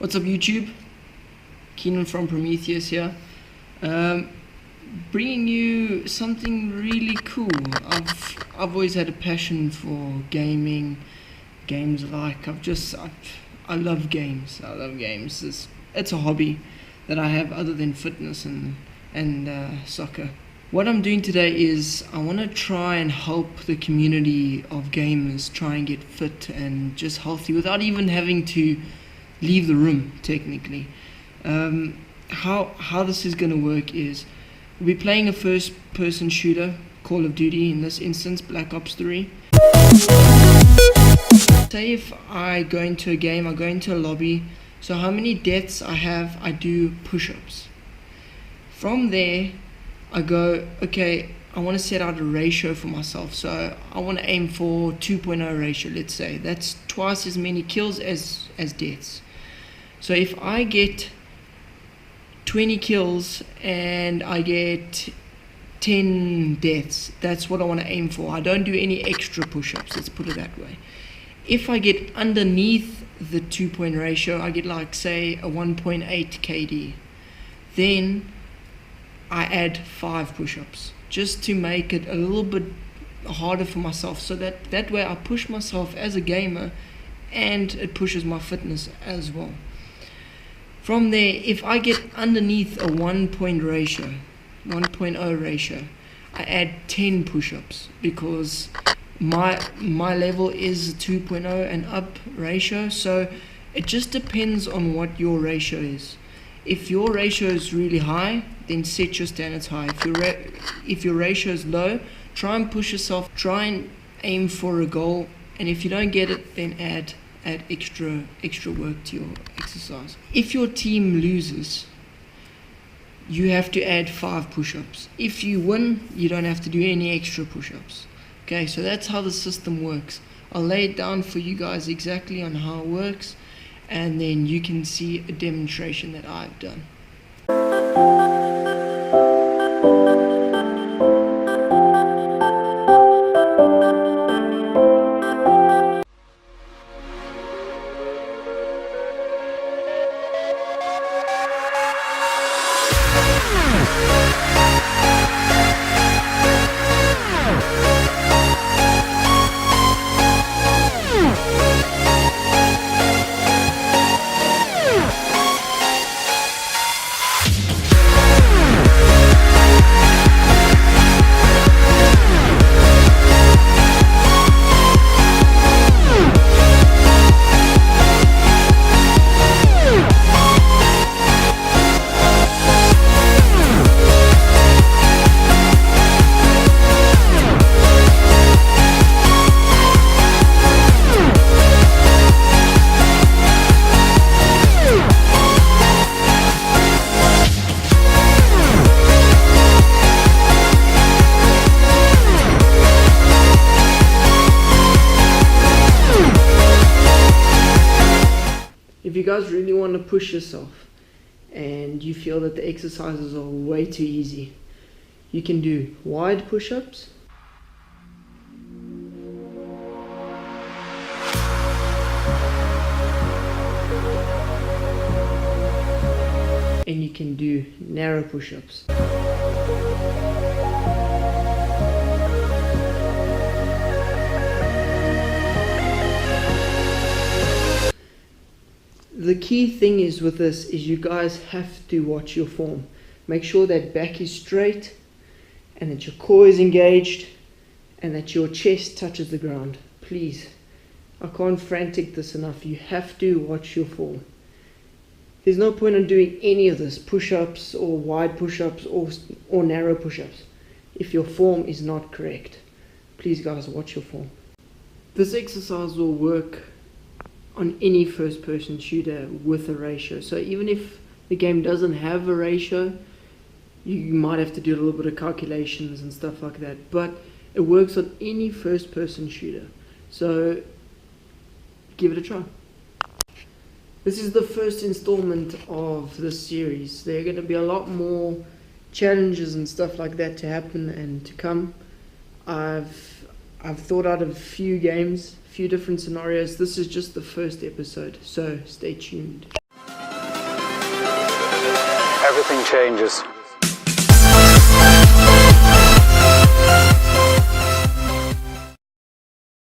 What's up YouTube? Keenan from Prometheus here. Bringing you something really cool. I've always had a passion for gaming, games like I love games. I love games. It's a hobby that I have other than fitness and soccer. What I'm doing today is I want to try and help the community of gamers try and get fit and just healthy without even having to leave the room, technically. How this is going to work is we'll be playing a first person shooter, Call of Duty, in this instance Black Ops 3. Say if I go into a game, I go into a lobby, so how many deaths I have, I do push-ups. From there I go, okay, I want to set out a ratio for myself, so I want to aim for 2.0 ratio, let's say. That's twice as many kills as deaths. So if I get 20 kills and I get 10 deaths, that's what I want to aim for. I don't do any extra push-ups, let's put it that way. If I get underneath the 2-point ratio, I get like say a 1.8 KD, then I add 5 push-ups just to make it a little bit harder for myself, so that way I push myself as a gamer and it pushes my fitness as well. From there, if I get underneath a 1.0 ratio, I add 10 push-ups because my level is 2.0 and up ratio, so it just depends on what your ratio is. If your ratio is really high, then set your standards high. If your ratio is low, try and push yourself, try and aim for a goal, and if you don't get it, then add extra work to your exercise. If your team loses, you have to add 5 push-ups. If you win, you don't have to do any extra push-ups. Okay, so that's how the system works. I'll lay it down for you guys exactly on how it works, and then you can see a demonstration that I've done. If you guys really want to push yourself and you feel that the exercises are way too easy, you can do wide push-ups, and you can do narrow push-ups. The key thing is with this is you guys have to watch your form. Make sure that back is straight and that your core is engaged and that your chest touches the ground. Please, I can't frantic this enough. You have to watch your form. There's no point in doing any of this, push-ups or wide push-ups or narrow push-ups, if your form is not correct. Please guys, watch your form. This exercise will work on any first person shooter with a ratio. So even if the game doesn't have a ratio, you might have to do a little bit of calculations and stuff like that, but it works on any first person shooter. So give it a try. This is the first installment of this series. There are going to be a lot more challenges and stuff like that to happen and to come. I've thought out a few games, a few different scenarios. This is just the first episode, so stay tuned. everything changes.